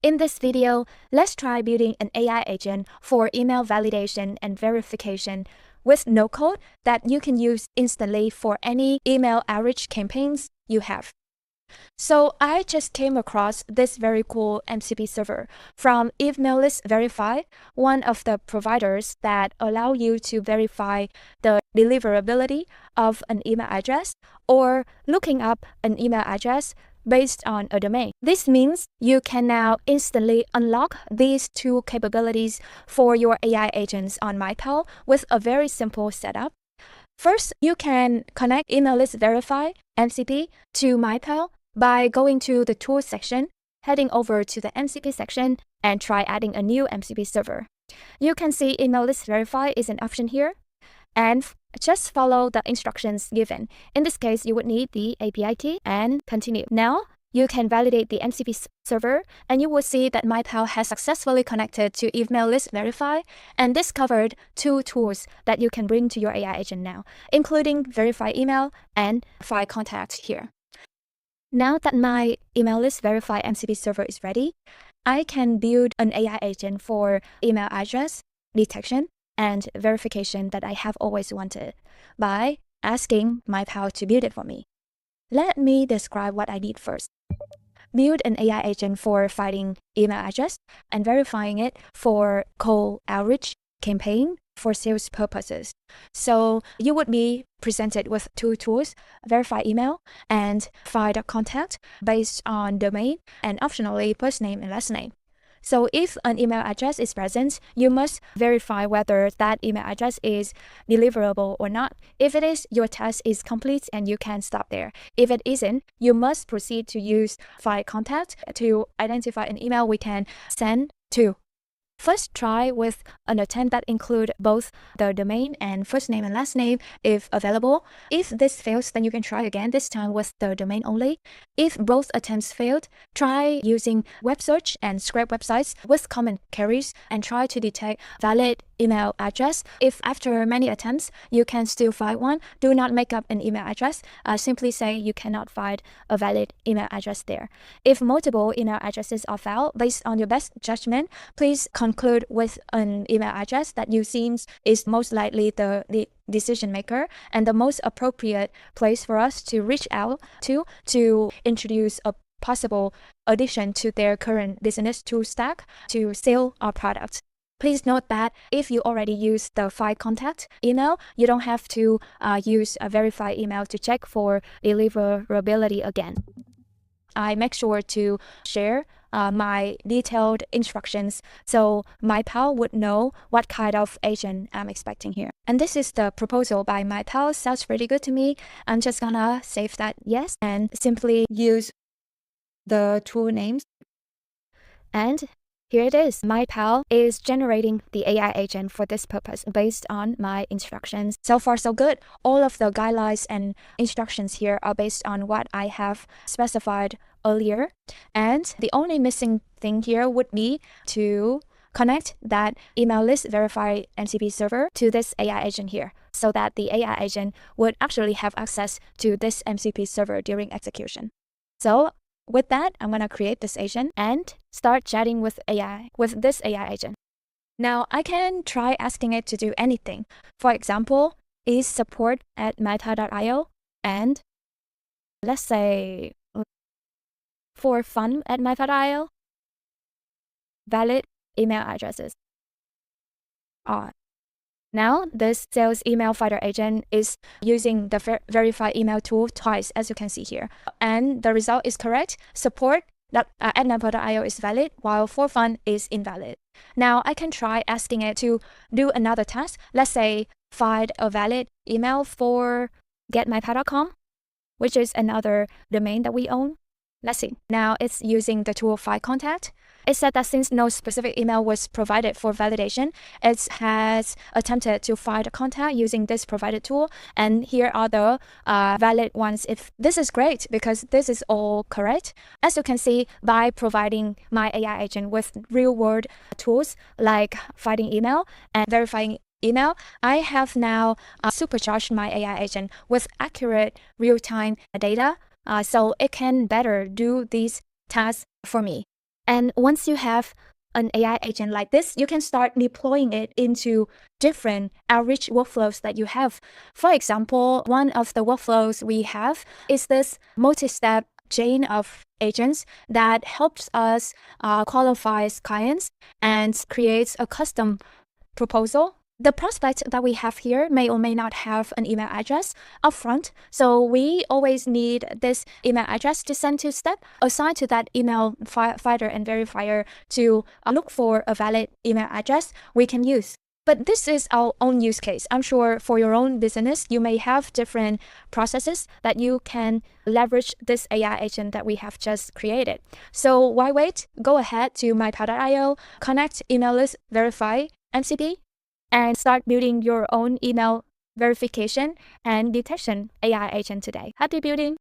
In this video, let's try building an AI agent for email validation and verification with no code that you can use instantly for any email outreach campaigns you have. So I just came across this very cool MCP server from Emailless Verify, one of the providers that allow you to verify the deliverability of an email address or looking up an email address based on a domain. This means you can now instantly unlock these two capabilities for your AI agents on MindPal with a very simple setup. First, you can connect Emailless Verify MCP to MindPal by going to the Tools section, heading over to the MCP section, and try adding a new MCP server. You can see Emailless Verify is an option here, and just follow the instructions given. In this case, you would need the API key and continue. Now, you can validate the MCP server, and you will see that MindPal has successfully connected to Emailless Verify, and this covered two tools that you can bring to your AI agent now, including Verify Email and File Contact here. Now that my Emailless Verify MCP server is ready, I can build an AI agent for email address detection and verification that I have always wanted by asking MindPal to build it for me. Let me describe what I need first. Build an AI agent for finding email address and verifying it for cold outreach campaign for sales purposes. So you would be presented with two tools, Verify Email and File Contact based on domain and optionally first name and last name. So if an email address is present, you must verify whether that email address is deliverable or not. If it is, your task is complete and you can stop there. If it isn't, you must proceed to use File Contact to identify an email we can send to. First, try with an attempt that includes both the domain and first name and last name if available. If this fails, then you can try again, this time with the domain only. If both attempts failed, try using web search and scrape websites with common queries and try to detect valid email address. If after many attempts, you can still find one, do not make up an email address. Simply say you cannot find a valid email address there. If multiple email addresses are found based on your best judgment, please conclude with an email address that you seems is most likely the decision maker and the most appropriate place for us to reach out to introduce a possible addition to their current business tool stack to sell our product. Please note that if you already use the File Contact email, you don't have to use a Verify email to check for deliverability again. I make sure to share my detailed instructions so MindPal would know what kind of agent I'm expecting here. And this is the proposal by MindPal. Sounds pretty good to me. I'm just gonna save that yes and simply use the tool names. And here it is. MindPal is generating the AI agent for this purpose based on my instructions. So far, so good. All of the guidelines and instructions here are based on what I have specified earlier. And the only missing thing here would be to connect that Emailless Verify MCP server to this AI agent here so that the AI agent would actually have access to this MCP server during execution. So with that, I'm going to create this agent and start chatting with this AI agent. Now, I can try asking it to do anything. For example, is support at meta.io and let's say for fun at meta.io, valid email addresses are. Now, this sales email finder agent is using the Verify email tool twice, as you can see here. And the result is correct. Support at meta.io is valid, while for fun is invalid. Now, I can try asking it to do another task. Let's say find a valid email for getmypal.com, which is another domain that we own. Let's see. Now it's using the tool File Contact. It said that since no specific email was provided for validation, it has attempted to find a contact using this provided tool. And here are the valid ones. If this is great because this is all correct. As you can see, by providing my AI agent with real-world tools like finding email and verifying email, I have now supercharged my AI agent with accurate real-time data so it can better do these tasks for me. And once you have an AI agent like this, you can start deploying it into different outreach workflows that you have. For example, one of the workflows we have is this multi-step chain of agents that helps us qualify clients and creates a custom proposal. The prospect that we have here may or may not have an email address upfront, so we always need this email address to send to step, assigned to that email finder and verifier to look for a valid email address we can use. But this is our own use case. I'm sure for your own business, you may have different processes that you can leverage this AI agent that we have just created. So why wait? Go ahead to MindPal.io, connect email list, verify MCP, and start building your own email verification and detection AI agent today. Happy building!